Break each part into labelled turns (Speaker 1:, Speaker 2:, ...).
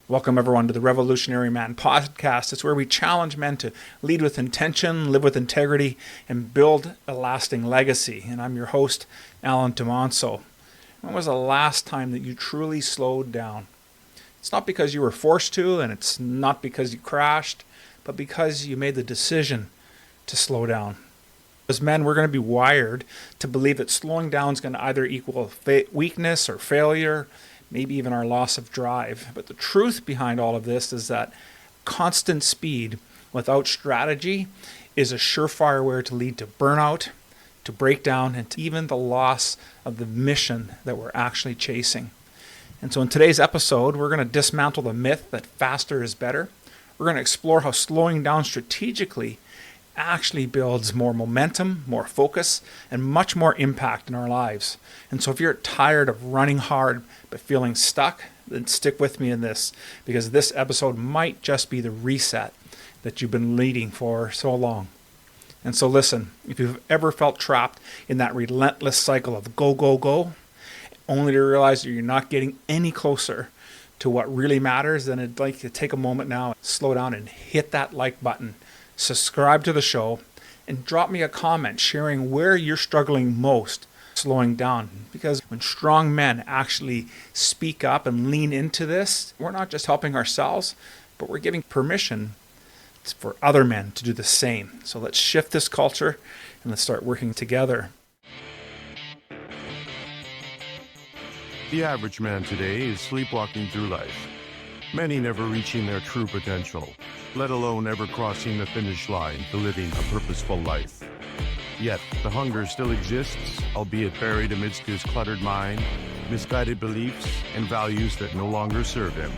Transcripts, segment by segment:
Speaker 1: Welcome, everyone, to the Revolutionary Man podcast. It's where we challenge men to lead with intention, live with integrity, and build a lasting legacy. And I'm your host, Alan Tomonso. When was the last time that you truly slowed down? It's not because you were forced to, and it's not because you crashed, but because you made the decision to slow down. As men, we're going to be wired to believe that slowing down is going to either equal weakness or failure, maybe even our loss of drive. But the truth behind all of this is that constant speed without strategy is a surefire way to lead to burnout, to breakdown, and to even the loss of the mission that we're actually chasing. And so in today's episode, we're going to dismantle the myth that faster is better. We're going to explore how slowing down strategically actually builds more momentum, more focus, and much more impact in our lives. And so if you're tired of running hard but feeling stuck, then stick with me in this, because this episode might just be the reset that you've been leading for so long. And so listen, if you've ever felt trapped in that relentless cycle of go, go, go, only to realize that you're not getting any closer to what really matters, then I'd like to take a moment now, slow down and hit that like button, subscribe to the show, and drop me a comment sharing where you're struggling most slowing down. Because when strong men actually speak up and lean into this, we're not just helping ourselves, but we're giving permission for other men to do the same. So let's shift this culture and let's start working together.
Speaker 2: The average man today is sleepwalking through life. Many never reaching their true potential, let alone ever crossing the finish line to living a purposeful life. Yet, the hunger still exists, albeit buried amidst his cluttered mind, misguided beliefs, and values that no longer serve him.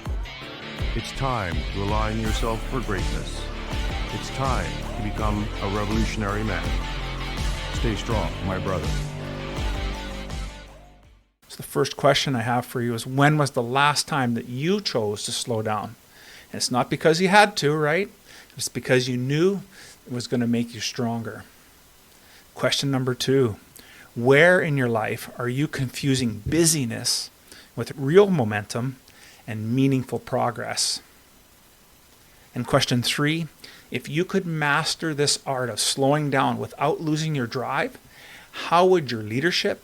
Speaker 2: It's time to align yourself for greatness. It's time to become a revolutionary man. Stay strong, my brother.
Speaker 1: The first question I have for you is, when was the last time that you chose to slow down? And it's not because you had to, right? It's because you knew it was going to make you stronger. Question number 2, where in your life are you confusing busyness with real momentum and meaningful progress? And question 3, if you could master this art of slowing down without losing your drive, how would your leadership,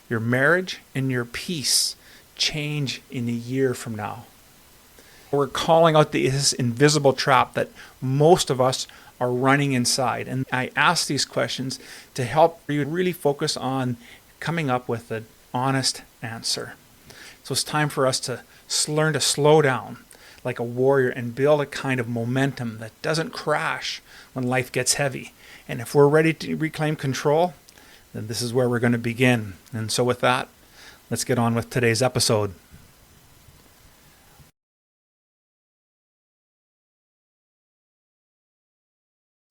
Speaker 1: your marriage, and your peace change in a year from now? We're calling out this invisible trap that most of us are running inside. And I ask these questions to help you really focus on coming up with an honest answer. So it's time for us to learn to slow down like a warrior and build a kind of momentum that doesn't crash when life gets heavy. And if we're ready to reclaim control, then this is where we're going to begin. And so with that, let's get on with today's episode.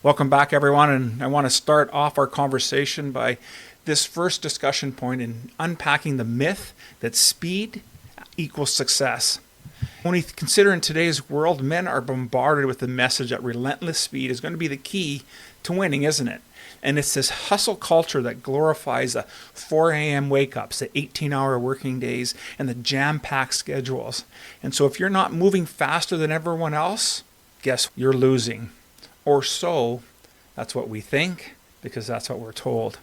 Speaker 1: Welcome back, everyone. And I want to start off our conversation by this first discussion point in unpacking the myth that speed equals success. When we consider in today's world, men are bombarded with the message that relentless speed is going to be the key to winning, isn't it? And it's this hustle culture that glorifies the 4 a.m. wake-ups, the 18-hour working days, and the jam-packed schedules. And so if you're not moving faster than everyone else, guess you're losing. Or so, that's what we think, because that's what we're told.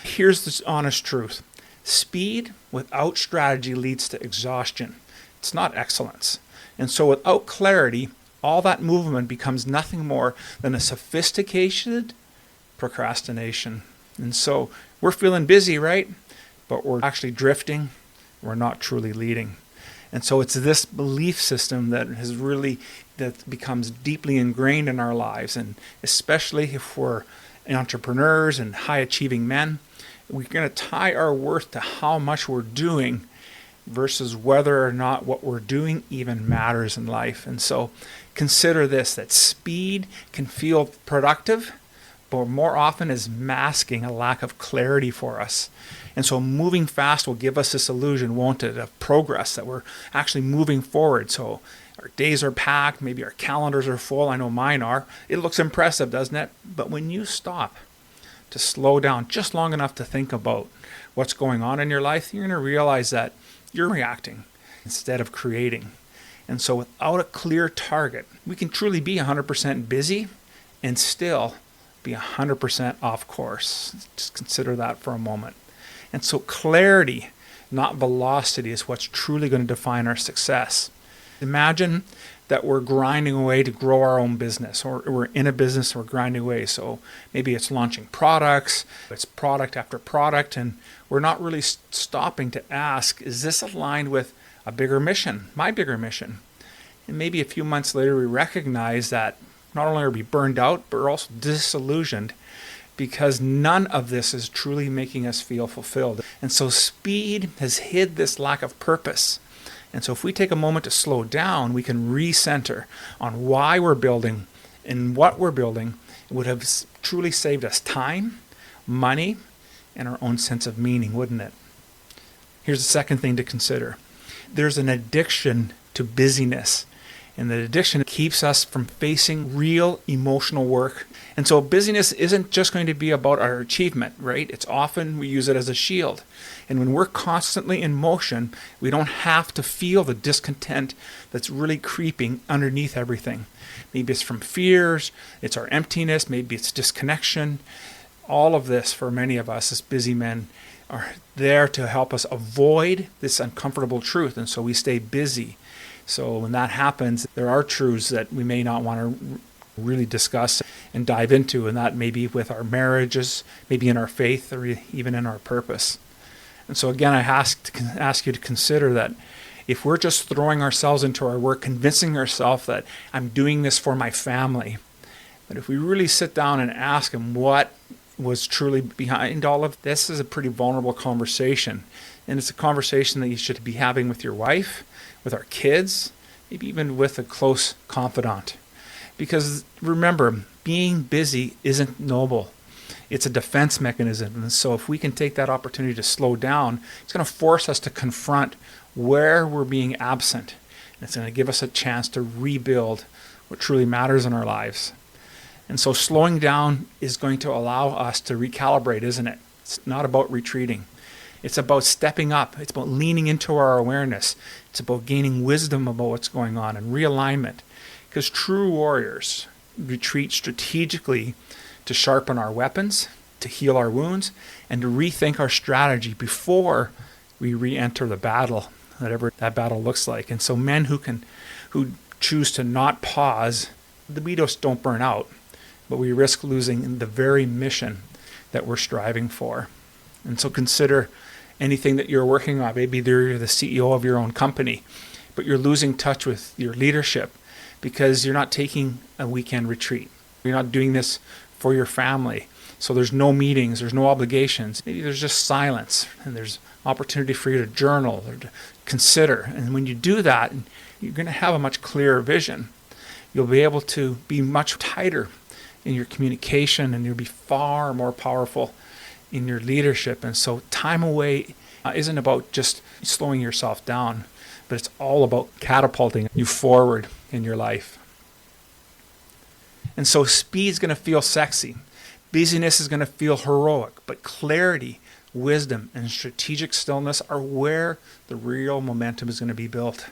Speaker 1: Here's the honest truth. Speed without strategy leads to exhaustion. It's not excellence. And so without clarity, all that movement becomes nothing more than a sophisticated procrastination. And so we're feeling busy, right? But we're actually drifting. We're not truly leading. And so it's this belief system that becomes deeply ingrained in our lives. And especially if we're entrepreneurs and high achieving men, we're going to tie our worth to how much we're doing versus whether or not what we're doing even matters in life. And so consider this, that speed can feel productive, but more often is masking a lack of clarity for us. And so moving fast will give us this illusion, won't it, of progress, that we're actually moving forward. So our days are packed, maybe our calendars are full. I know mine are. It looks impressive, doesn't it? But when you stop to slow down just long enough to think about what's going on in your life, you're going to realize that you're reacting instead of creating. And so without a clear target, we can truly be 100% busy and still be 100% off course. Just consider that for a moment. And so clarity, not velocity, is what's truly going to define our success. Imagine that we're grinding away to grow our own business, or we're in a business and we're grinding away. So maybe it's launching products, it's product after product, and we're not really stopping to ask, is this aligned with a bigger mission, my bigger mission? And maybe a few months later we recognize that not only are we burned out, but we're also disillusioned because none of this is truly making us feel fulfilled. And so speed has hid this lack of purpose. And so if we take a moment to slow down, we can recenter on why we're building and what we're building. It would have truly saved us time, money, and our own sense of meaning, wouldn't it? Here's the second thing to consider. There's an addiction to busyness. And the addiction keeps us from facing real emotional work. And so busyness isn't just going to be about our achievement, right? It's often we use it as a shield. And when we're constantly in motion, we don't have to feel the discontent that's really creeping underneath everything. Maybe it's from fears, it's our emptiness, maybe it's disconnection. All of this, for many of us as busy men, are there to help us avoid this uncomfortable truth. And so we stay busy. So when that happens, there are truths that we may not want to really discuss and dive into, and that may be with our marriages, maybe in our faith, or even in our purpose. And so again, I ask you to consider that if we're just throwing ourselves into our work, convincing ourselves that I'm doing this for my family, but if we really sit down and ask them what was truly behind all of this, is a pretty vulnerable conversation. And it's a conversation that you should be having with your wife, with our kids, maybe even with a close confidant. Because remember, being busy isn't noble. It's a defense mechanism. And so if we can take that opportunity to slow down, it's going to force us to confront where we're being absent. And it's going to give us a chance to rebuild what truly matters in our lives. And so slowing down is going to allow us to recalibrate, isn't it? It's not about retreating. It's about stepping up. It's about leaning into our awareness. It's about gaining wisdom about what's going on and realignment. Because true warriors retreat strategically to sharpen our weapons, to heal our wounds, and to rethink our strategy before we re-enter the battle, whatever that battle looks like. And so men who choose to not pause, we just don't burn out, but we risk losing the very mission that we're striving for. And so consider anything that you're working on. Maybe you're the CEO of your own company, but you're losing touch with your leadership because you're not taking a weekend retreat. You're not doing this for your family. So there's no meetings, there's no obligations. Maybe there's just silence, and there's opportunity for you to journal or to consider. And when you do that, you're going to have a much clearer vision. You'll be able to be much tighter in your communication, and you'll be far more powerful in your leadership. And so time away isn't about just slowing yourself down, but it's all about catapulting you forward in your life. And so speed's going to feel sexy. Busyness is going to feel heroic, but clarity, wisdom, and strategic stillness are where the real momentum is going to be built.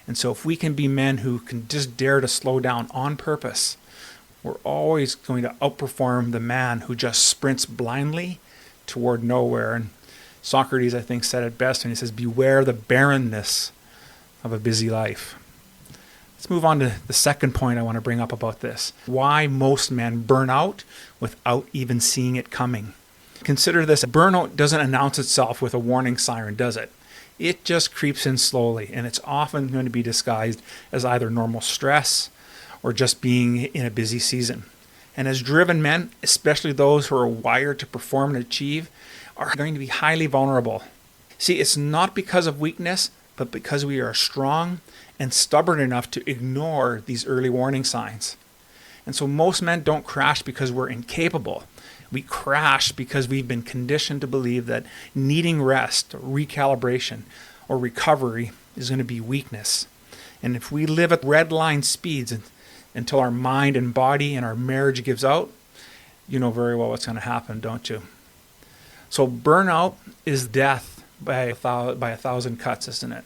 Speaker 1: And so if we can be men who can just dare to slow down on purpose, we're always going to outperform the man who just sprints blindly toward nowhere. And Socrates, I think, said it best when he says, beware the barrenness of a busy life. Let's move on to the second point I want to bring up about this. Why most men burn out without even seeing it coming. Consider this. Burnout doesn't announce itself with a warning siren, does it? It just creeps in slowly, and it's often going to be disguised as either normal stress or just being in a busy season. And as driven men, especially those who are wired to perform and achieve, are going to be highly vulnerable. See, it's not because of weakness, but because we are strong and stubborn enough to ignore these early warning signs. And so most men don't crash because we're incapable. We crash because we've been conditioned to believe that needing rest, or recalibration, or recovery is going to be weakness. And if we live at red line speeds until our mind and body and our marriage gives out, you know very well what's going to happen, don't you? So burnout is death by a thousand cuts, isn't it?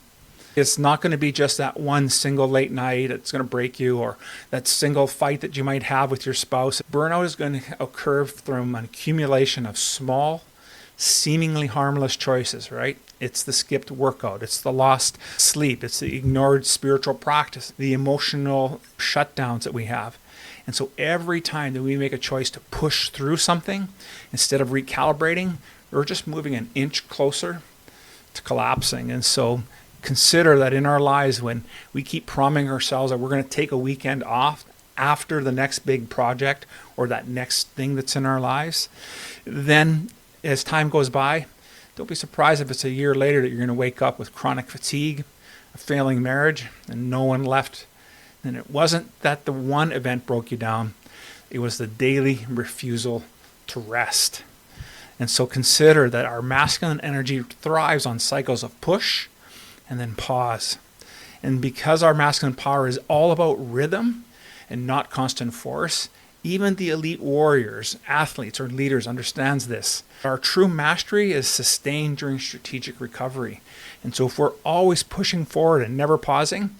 Speaker 1: It's not going to be just that one single late night that's going to break you, or that single fight that you might have with your spouse. Burnout is going to occur from an accumulation of small, seemingly harmless choices, right? It's the skipped workout, it's the lost sleep, it's the ignored spiritual practice, the emotional shutdowns that we have. And so every time that we make a choice to push through something, instead of recalibrating, we're just moving an inch closer to collapsing. And so consider that in our lives, when we keep promising ourselves that we're going to take a weekend off after the next big project or that next thing that's in our lives, then as time goes by, don't be surprised if it's a year later that you're going to wake up with chronic fatigue, a failing marriage, and no one left. And it wasn't that the one event broke you down, it was the daily refusal to rest. And so consider that our masculine energy thrives on cycles of push and then pause. And because our masculine power is all about rhythm and not constant force, even the elite warriors, athletes, or leaders understands this. Our true mastery is sustained during strategic recovery. And so if we're always pushing forward and never pausing,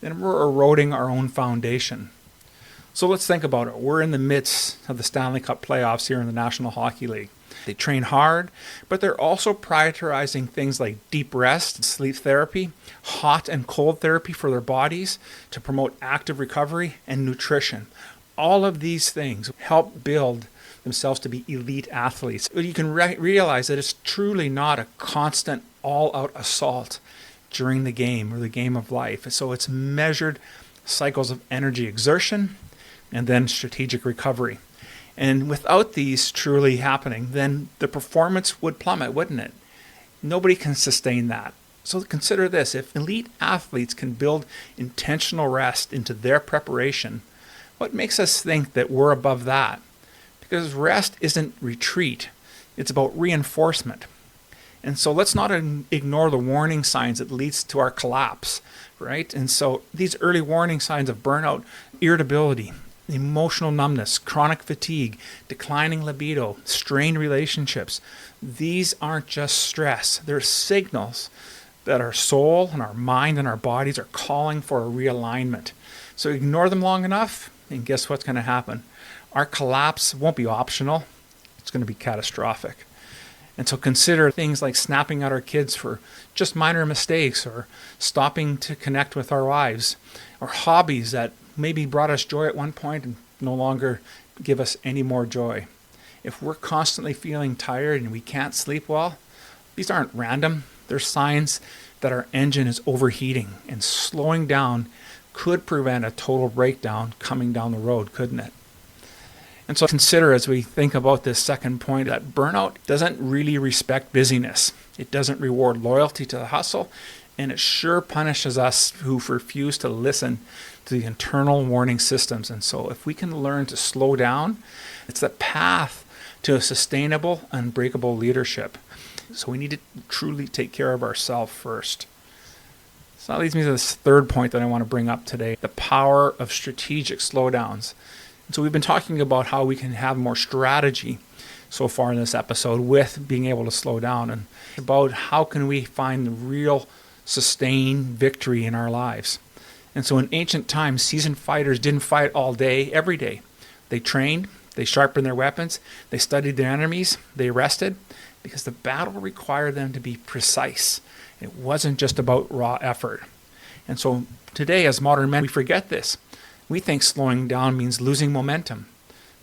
Speaker 1: then we're eroding our own foundation. So let's think about it. We're in the midst of the Stanley Cup playoffs here in the National Hockey League. They train hard, but they're also prioritizing things like deep rest, sleep therapy, hot and cold therapy for their bodies to promote active recovery and nutrition. All of these things help build themselves to be elite athletes. But you can realize that it's truly not a constant all-out assault during the game or the game of life. So it's measured cycles of energy exertion and then strategic recovery. And without these truly happening, then the performance would plummet, wouldn't it? Nobody can sustain that. So consider this. If elite athletes can build intentional rest into their preparation, what makes us think that we're above that? Because rest isn't retreat. It's about reinforcement. And so let's not ignore the warning signs that leads to our collapse, right? And so these early warning signs of burnout, irritability, emotional numbness, chronic fatigue, declining libido, strained relationships, these aren't just stress. They're signals that our soul and our mind and our bodies are calling for a realignment. So ignore them long enough, and guess what's going to happen? Our collapse won't be optional. It's going to be catastrophic. And so consider things like snapping at our kids for just minor mistakes, or stopping to connect with our wives, or hobbies that maybe brought us joy at one point and no longer give us any more joy. If we're constantly feeling tired and we can't sleep well, these aren't random. They're signs that our engine is overheating, and slowing down could prevent a total breakdown coming down the road, couldn't it? And so consider, as we think about this second point, that burnout doesn't really respect busyness. It doesn't reward loyalty to the hustle, and it sure punishes us who refuse to listen to the internal warning systems. And so if we can learn to slow down, it's the path to a sustainable, unbreakable leadership. So we need to truly take care of ourselves first. So that leads me to this third point that I want to bring up today, the power of strategic slowdowns. And so we've been talking about how we can have more strategy so far in this episode with being able to slow down, and about how can we find the real sustained victory in our lives. And so in ancient times, seasoned fighters didn't fight all day, every day. They trained, they sharpened their weapons, they studied their enemies, they rested, because the battle required them to be precise. It wasn't just about raw effort. And so today, as modern men, we forget this. We think slowing down means losing momentum.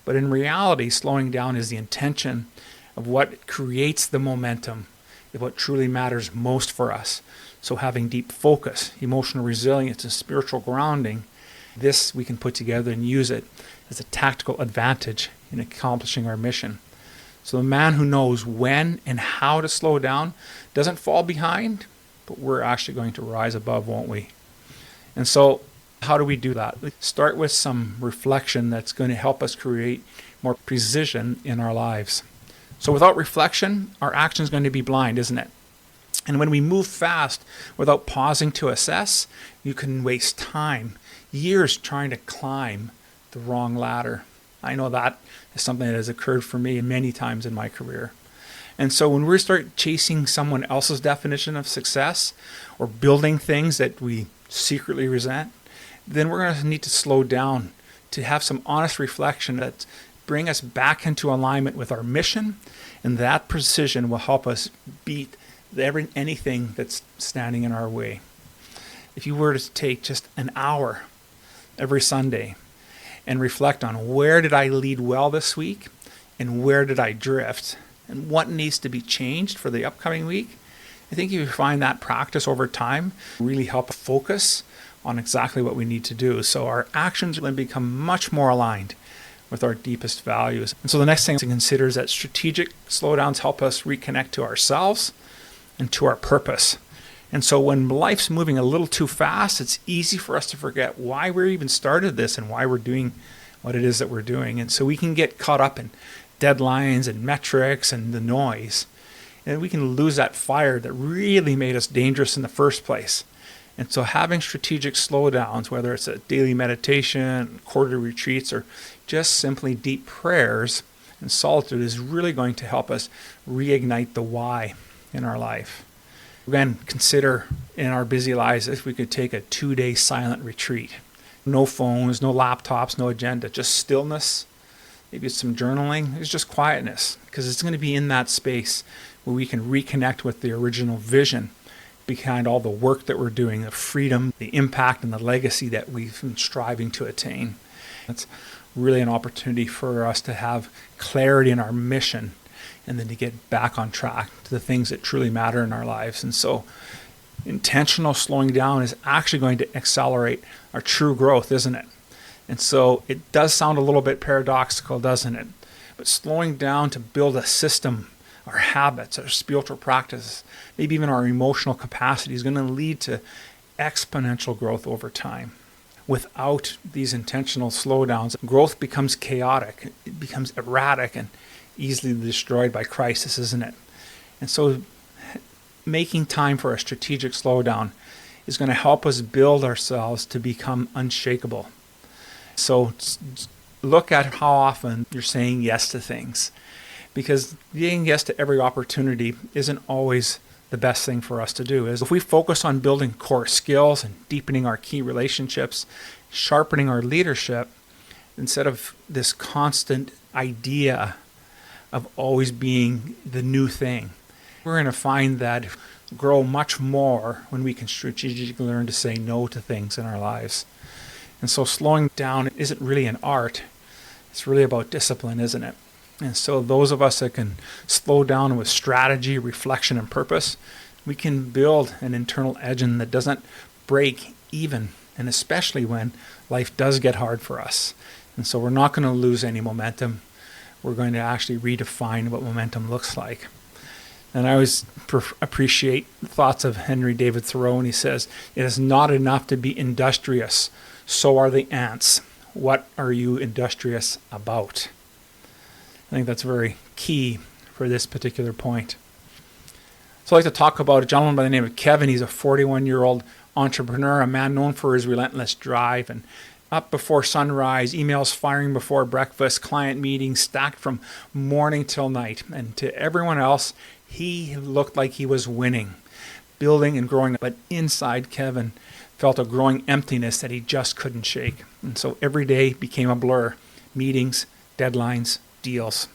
Speaker 1: But in reality, slowing down is the intention of what creates the momentum, of what truly matters most for us. So having deep focus, emotional resilience, and spiritual grounding, this we can put together and use it as a tactical advantage in accomplishing our mission. So the man who knows when and how to slow down doesn't fall behind, but we're actually going to rise above, won't we? And so how do we do that? We start with some reflection that's going to help us create more precision in our lives. So without reflection, our action is going to be blind, isn't it? And when we move fast without pausing to assess, you can waste time, years trying to climb the wrong ladder. I know that is something that has occurred for me many times in my career. And so when we start chasing someone else's definition of success or building things that we secretly resent, then we're going to need to slow down to have some honest reflection that bring us back into alignment with our mission, and that precision will help us beat anything that's standing in our way. If you were to take just an hour every Sunday and reflect on where did I lead well this week and where did I drift and what needs to be changed for the upcoming week, I think you find that practice over time really help focus on exactly what we need to do. So our actions will become much more aligned with our deepest values. And so the next thing to consider is that strategic slowdowns help us reconnect to ourselves and to our purpose. And so when life's moving a little too fast, it's easy for us to forget why we even started this and why we're doing what it is that we're doing. And so we can get caught up in deadlines and metrics and the noise. And we can lose that fire that really made us dangerous in the first place. And so having strategic slowdowns, whether it's a daily meditation, quarterly retreats, or just simply deep prayers and solitude, is really going to help us reignite the why in our life. Again, consider in our busy lives if we could take a 2-day silent retreat. No phones, no laptops, no agenda, just stillness. Maybe it's some journaling. It's just quietness, because it's going to be in that space where we can reconnect with the original vision behind all the work that we're doing, the freedom, the impact, and the legacy that we've been striving to attain. It's really an opportunity for us to have clarity in our mission and then to get back on track to the things that truly matter in our lives. And so intentional slowing down is actually going to accelerate our true growth, isn't it? And so it does sound a little bit paradoxical, doesn't it? But slowing down to build a system, our habits, our spiritual practices, maybe even our emotional capacity is going to lead to exponential growth over time. Without these intentional slowdowns, growth becomes chaotic, it becomes erratic and easily destroyed by crisis, isn't it? And so making time for a strategic slowdown is going to help us build ourselves to become unshakable. So look at how often you're saying yes to things, because saying yes to every opportunity isn't always the best thing for us to do. Is if we focus on building core skills and deepening our key relationships, sharpening our leadership, instead of this constant idea of always being the new thing, we're going to find that grow much more when we can strategically learn to say no to things in our lives. And so slowing down isn't really an art. It's really about discipline, isn't it? And so those of us that can slow down with strategy, reflection, and purpose, we can build an internal engine that doesn't break even, and especially when life does get hard for us. And so we're not going to lose any momentum. We're going to actually redefine what momentum looks like. And I always appreciate the thoughts of Henry David Thoreau, and he says, "It is not enough to be industrious. So are the ants. What are you industrious about?" I think that's very key for this particular point. So I'd like to talk about a gentleman by the name of Kevin. He's a 41-year-old entrepreneur, a man known for his relentless drive, and up before sunrise, emails firing before breakfast, client meetings stacked from morning till night. And to everyone else, he looked like he was winning, building and growing. But inside, Kevin felt a growing emptiness that he just couldn't shake. And so every day became a blur. Meetings, deadlines, deals.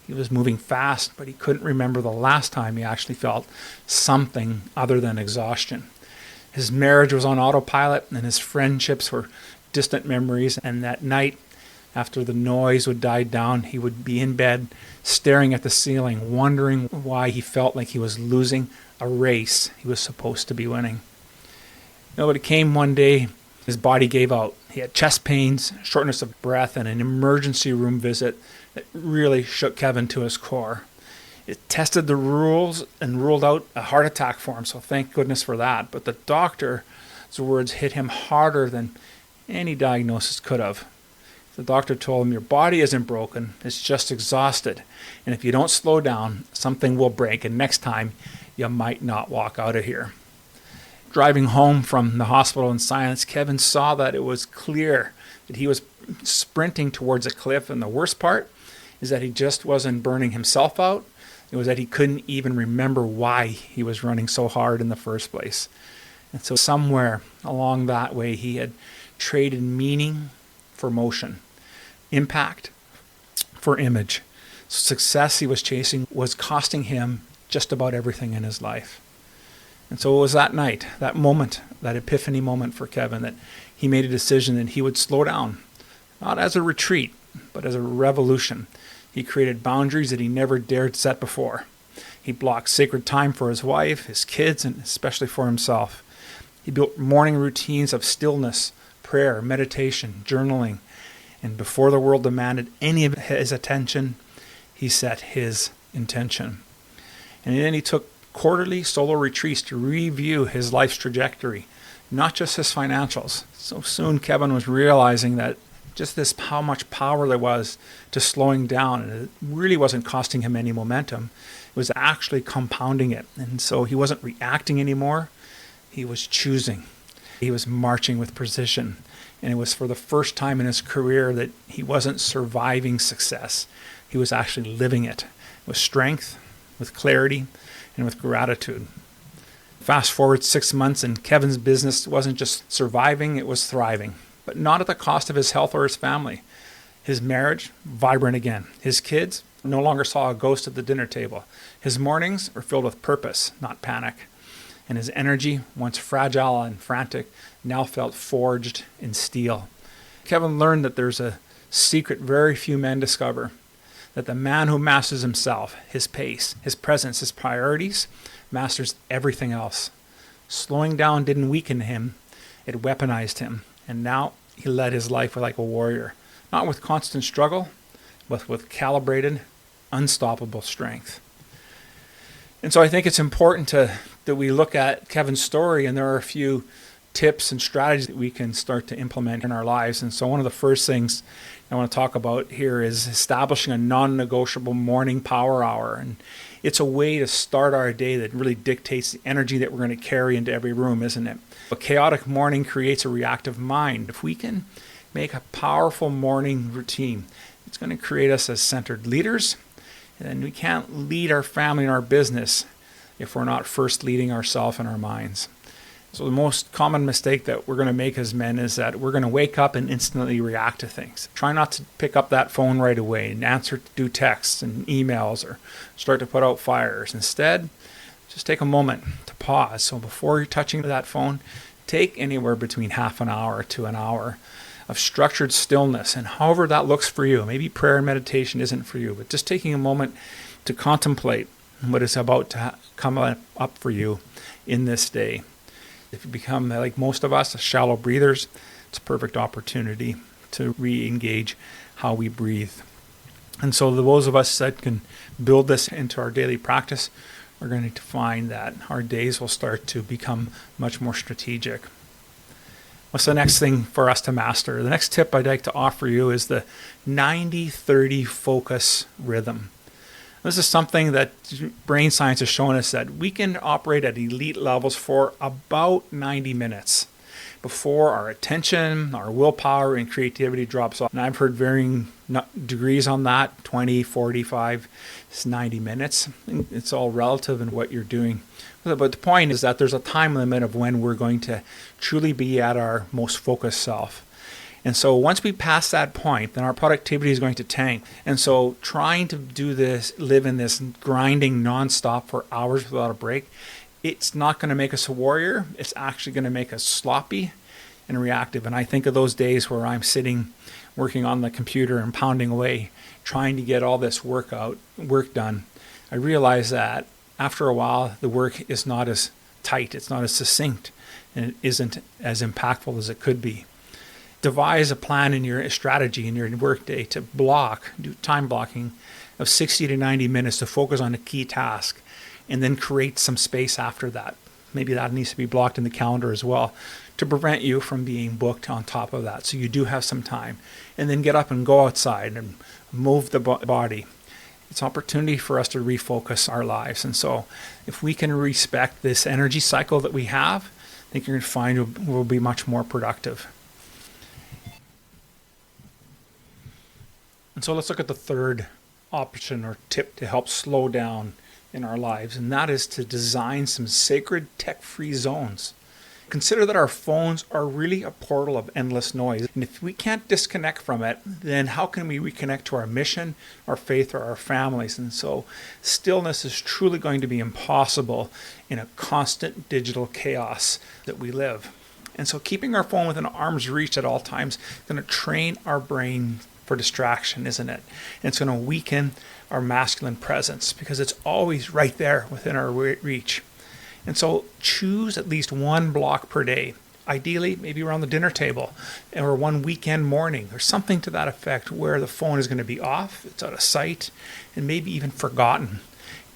Speaker 1: He was moving fast, but he couldn't remember the last time he actually felt something other than exhaustion. His marriage was on autopilot, and his friendships were distant memories. And that night, after the noise would die down, he would be in bed, staring at the ceiling, wondering why he felt like he was losing a race he was supposed to be winning. But it came one day, his body gave out. He had chest pains, shortness of breath, and an emergency room visit that really shook Kevin to his core. It tested the rules and ruled out a heart attack for him, so thank goodness for that. But the doctor's words hit him harder than any diagnosis could have. The doctor told him, "Your body isn't broken, it's just exhausted. And if you don't slow down, something will break, and next time you might not walk out of here." Driving home from the hospital in silence, Kevin saw that it was clear that he was sprinting towards a cliff, and the worst part is that he just wasn't burning himself out. It was that he couldn't even remember why he was running so hard in the first place. And so somewhere along that way, he had traded meaning for motion, impact for image. Success he was chasing was costing him just about everything in his life. And so it was that night, that moment, that epiphany moment for Kevin, that he made a decision that he would slow down, not as a retreat, but as a revolution. He created boundaries that he never dared set before. He blocked sacred time for his wife, his kids, and especially for himself. He built morning routines of stillness, prayer, meditation, journaling, and before the world demanded any of his attention, he set his intention. And then he took quarterly solo retreats to review his life's trajectory, not just his financials. So soon Kevin was realizing that just this how much power there was to slowing down, and it really wasn't costing him any momentum. It was actually compounding it. And so he wasn't reacting anymore. He was choosing. He was marching with precision. And it was for the first time in his career that he wasn't surviving success. He was actually living it with strength, with clarity, and with gratitude. Fast forward 6 months and Kevin's business wasn't just surviving, it was thriving. But not at the cost of his health or his family. His marriage, vibrant again. His kids no longer saw a ghost at the dinner table. His mornings were filled with purpose, not panic. And his energy, once fragile and frantic, now felt forged in steel. Kevin learned that there's a secret very few men discover, that the man who masters himself, his pace, his presence, his priorities, masters everything else. Slowing down didn't weaken him, it weaponized him. And now he led his life like a warrior, not with constant struggle, but with calibrated, unstoppable strength. And so I think it's important that we look at Kevin's story, and there are a few tips and strategies that we can start to implement in our lives. And so one of the first things I want to talk about here is establishing a non-negotiable morning power hour. And it's a way to start our day that really dictates the energy that we're going to carry into every room, isn't it? A chaotic morning creates a reactive mind. If we can make a powerful morning routine, it's going to create us as centered leaders. And we can't lead our family and our business if we're not first leading ourselves and our minds. So the most common mistake that we're going to make as men is that we're going to wake up and instantly react to things. Try not to pick up that phone right away and do texts and emails or start to put out fires. Instead, just take a moment to pause. So before you're touching that phone, take anywhere between half an hour to an hour of structured stillness. And however that looks for you, maybe prayer and meditation isn't for you, but just taking a moment to contemplate what is about to come up for you in this day. If you become, like most of us, shallow breathers, it's a perfect opportunity to re-engage how we breathe. And so those of us that can build this into our daily practice are going to find that our days will start to become much more strategic. What's the next thing for us to master? The next tip I'd like to offer you is the 90-30 focus rhythm. This is something that brain science has shown us that we can operate at elite levels for about 90 minutes before our attention, our willpower, and creativity drops off. And I've heard varying degrees on that, 20, 45, 90 minutes. It's all relative in what you're doing. But the point is that there's a time limit of when we're going to truly be at our most focused self. And so once we pass that point, then our productivity is going to tank. And so trying to do this, live in this grinding nonstop for hours without a break, it's not going to make us a warrior. It's actually going to make us sloppy and reactive. And I think of those days where I'm sitting, working on the computer and pounding away, trying to get all this work done. I realize that after a while, the work is not as tight, it's not as succinct, and it isn't as impactful as it could be. Devise a plan in your strategy in your workday to do time blocking of 60 to 90 minutes to focus on a key task, and then create some space after that. Maybe that needs to be blocked in the calendar as well to prevent you from being booked on top of that. So you do have some time, and then get up and go outside and move the body. It's an opportunity for us to refocus our lives. And so if we can respect this energy cycle that we have, I think you're going to find we'll be much more productive. And so let's look at the third option or tip to help slow down in our lives, and that is to design some sacred tech-free zones. Consider that our phones are really a portal of endless noise. And if we can't disconnect from it, then how can we reconnect to our mission, our faith, or our families? And so stillness is truly going to be impossible in a constant digital chaos that we live. And so keeping our phone within arm's reach at all times is going to train our brain for distraction, isn't it? And it's going to weaken our masculine presence because it's always right there within our reach. And so choose at least one block per day, ideally maybe around the dinner table or one weekend morning or something to that effect where the phone is going to be off, it's out of sight, and maybe even forgotten.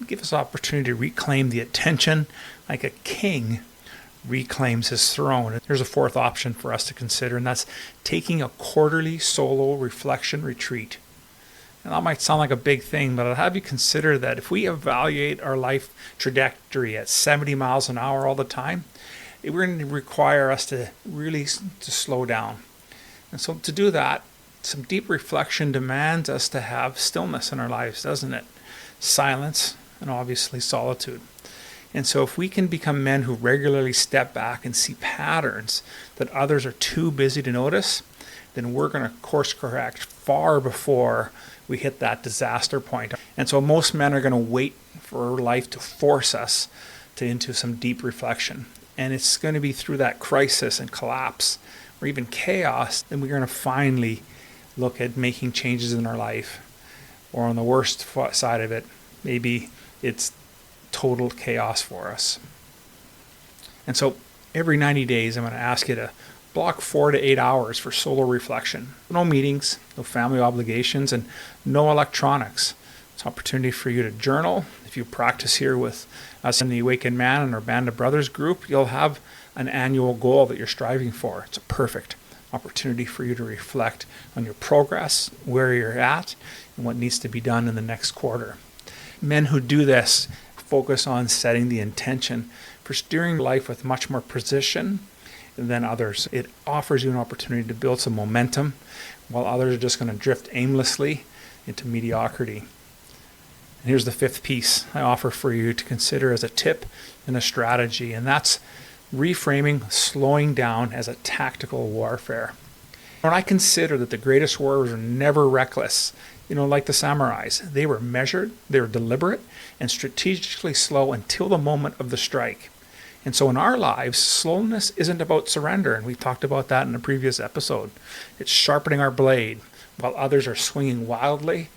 Speaker 1: Give us opportunity to reclaim the attention like a king reclaims his throne. There's a fourth option for us to consider, and that's taking a quarterly solo reflection retreat. And that might sound like a big thing, but I'll have you consider that if we evaluate our life trajectory at 70 miles an hour all the time, it will require us to really to slow down. And so to do that, some deep reflection demands us to have stillness in our lives, doesn't it? Silence and obviously solitude. And so if we can become men who regularly step back and see patterns that others are too busy to notice, then we're going to course correct far before we hit that disaster point. And so most men are going to wait for life to force us into some deep reflection. And it's going to be through that crisis and collapse or even chaos that we're going to finally look at making changes in our life. Or on the worst side of it, maybe it's total chaos for us. And so every 90 days, I'm going to ask you to block 4 to 8 hours for solo reflection. No meetings, no family obligations, and no electronics. It's an opportunity for you to journal. If you practice here with us in the Awakened Man and our Band of Brothers group, you'll have an annual goal that you're striving for. It's a perfect opportunity for you to reflect on your progress, where you're at, and what needs to be done in the next quarter. Men who do this focus on setting the intention for steering life with much more precision than others. It offers you an opportunity to build some momentum, while others are just going to drift aimlessly into mediocrity. And here's the fifth piece I offer for you to consider as a tip and a strategy, and that's reframing slowing down as a tactical warfare. When I consider that the greatest warriors were never reckless, like the samurais, they were measured, they were deliberate, and strategically slow until the moment of the strike. And so in our lives, slowness isn't about surrender, and we've talked about that in a previous episode. It's sharpening our blade. While others are swinging wildly,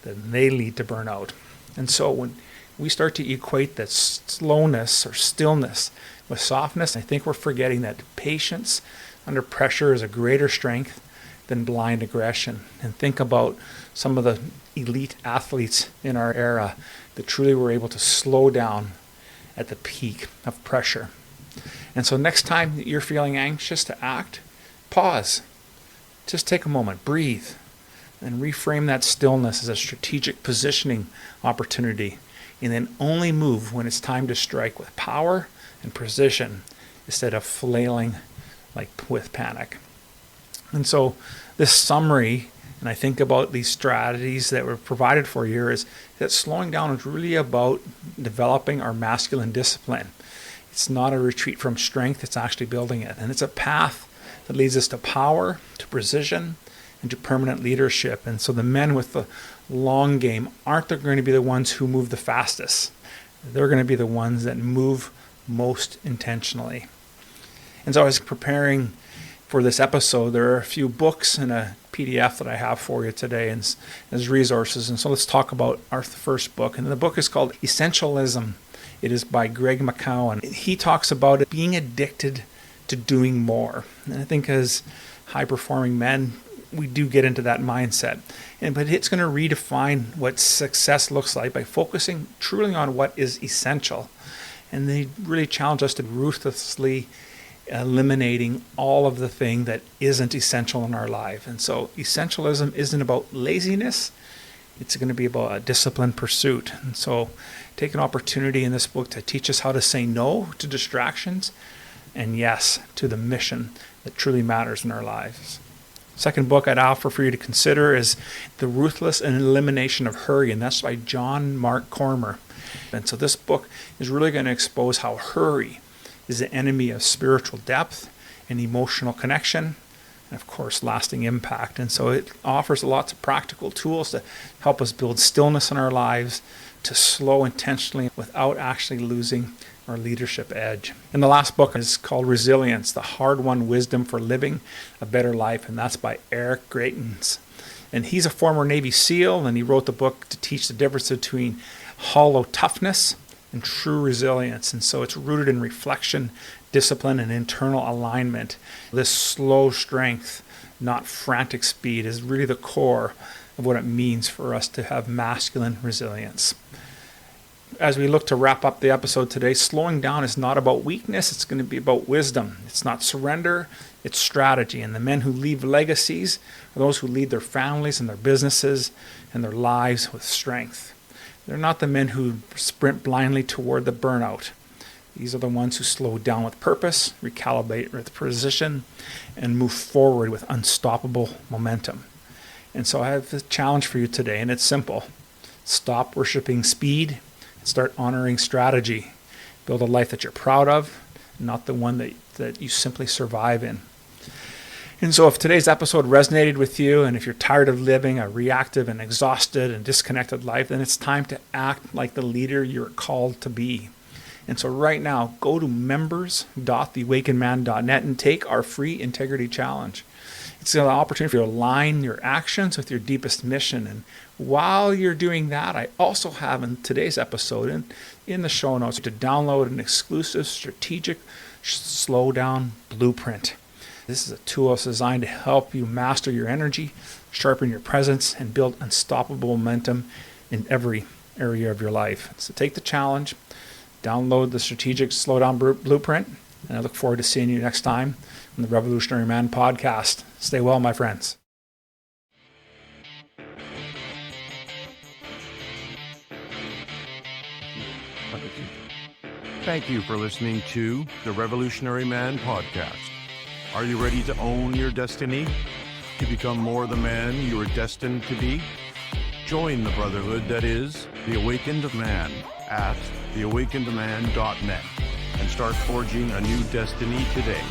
Speaker 1: then they lead to burnout. And so when we start to equate that slowness or stillness with softness, I think we're forgetting that patience under pressure is a greater strength than blind aggression. And think about some of the elite athletes in our era that truly were able to slow down at the peak of pressure. And so next time that you're feeling anxious to act, pause. Just take a moment, breathe, and reframe that stillness as a strategic positioning opportunity, and then only move when it's time to strike with power and precision instead of flailing like with panic. And so this summary, and I think about these strategies that were provided for you, is that slowing down is really about developing our masculine discipline. It's not a retreat from strength, it's actually building it. And it's a path that leads us to power, to precision, and to permanent leadership. And so the men with the long game aren't going to be the ones who move the fastest. They're going to be the ones that move most intentionally. And so I was preparing for this episode, there are a few books and a PDF that I have for you today as resources. And so let's talk about our first book. And the book is called Essentialism. It is by Greg McKeown. He talks about it being addicted to doing more. And I think as high-performing men, we do get into that mindset. But it's going to redefine what success looks like by focusing truly on what is essential. And they really challenge us to ruthlessly eliminating all of the thing that isn't essential in our life. And so essentialism isn't about laziness. It's going to be about a disciplined pursuit. And so take an opportunity in this book to teach us how to say no to distractions and yes to the mission that truly matters in our lives. Second book I'd offer for you to consider is The Ruthless Elimination of Hurry, and that's by John Mark Cormer. And so this book is really going to expose how hurry is the enemy of spiritual depth and emotional connection, and of course, lasting impact. And so it offers lots of practical tools to help us build stillness in our lives, to slow intentionally without actually losing our leadership edge. And the last book is called Resilience, The Hard-Won Wisdom for Living a Better Life, and that's by Eric Greitens. And he's a former Navy SEAL, and he wrote the book to teach the difference between hollow toughness and true resilience. And so it's rooted in reflection, discipline, and internal alignment. This slow strength, not frantic speed, is really the core of what it means for us to have masculine resilience. As we look to wrap up the episode today, slowing down is not about weakness, it's going to be about wisdom. It's not surrender, it's strategy. And the men who leave legacies are those who lead their families and their businesses and their lives with strength. They're not the men who sprint blindly toward the burnout. These are the ones who slow down with purpose, recalibrate with precision, and move forward with unstoppable momentum. And so I have a challenge for you today, and it's simple. Stop worshiping speed and start honoring strategy. Build a life that you're proud of, not the one that you simply survive in. And so if today's episode resonated with you, and if you're tired of living a reactive and exhausted and disconnected life, then it's time to act like the leader you're called to be. And so right now, go to members.theawakenedman.net and take our free integrity challenge. It's an opportunity for you to align your actions with your deepest mission. And while you're doing that, I also have in today's episode in the show notes to download an exclusive strategic slowdown blueprint. This is a tool that's designed to help you master your energy, sharpen your presence, and build unstoppable momentum in every area of your life. So take the challenge, download the strategic slowdown blueprint, and I look forward to seeing you next time on the Revolutionary Man podcast. Stay well, my friends.
Speaker 2: Thank you for listening to the Revolutionary Man podcast. Are you ready to own your destiny? To become more the man you are destined to be? Join the brotherhood that is The Awakened Man at theawakenedman.net and start forging a new destiny today.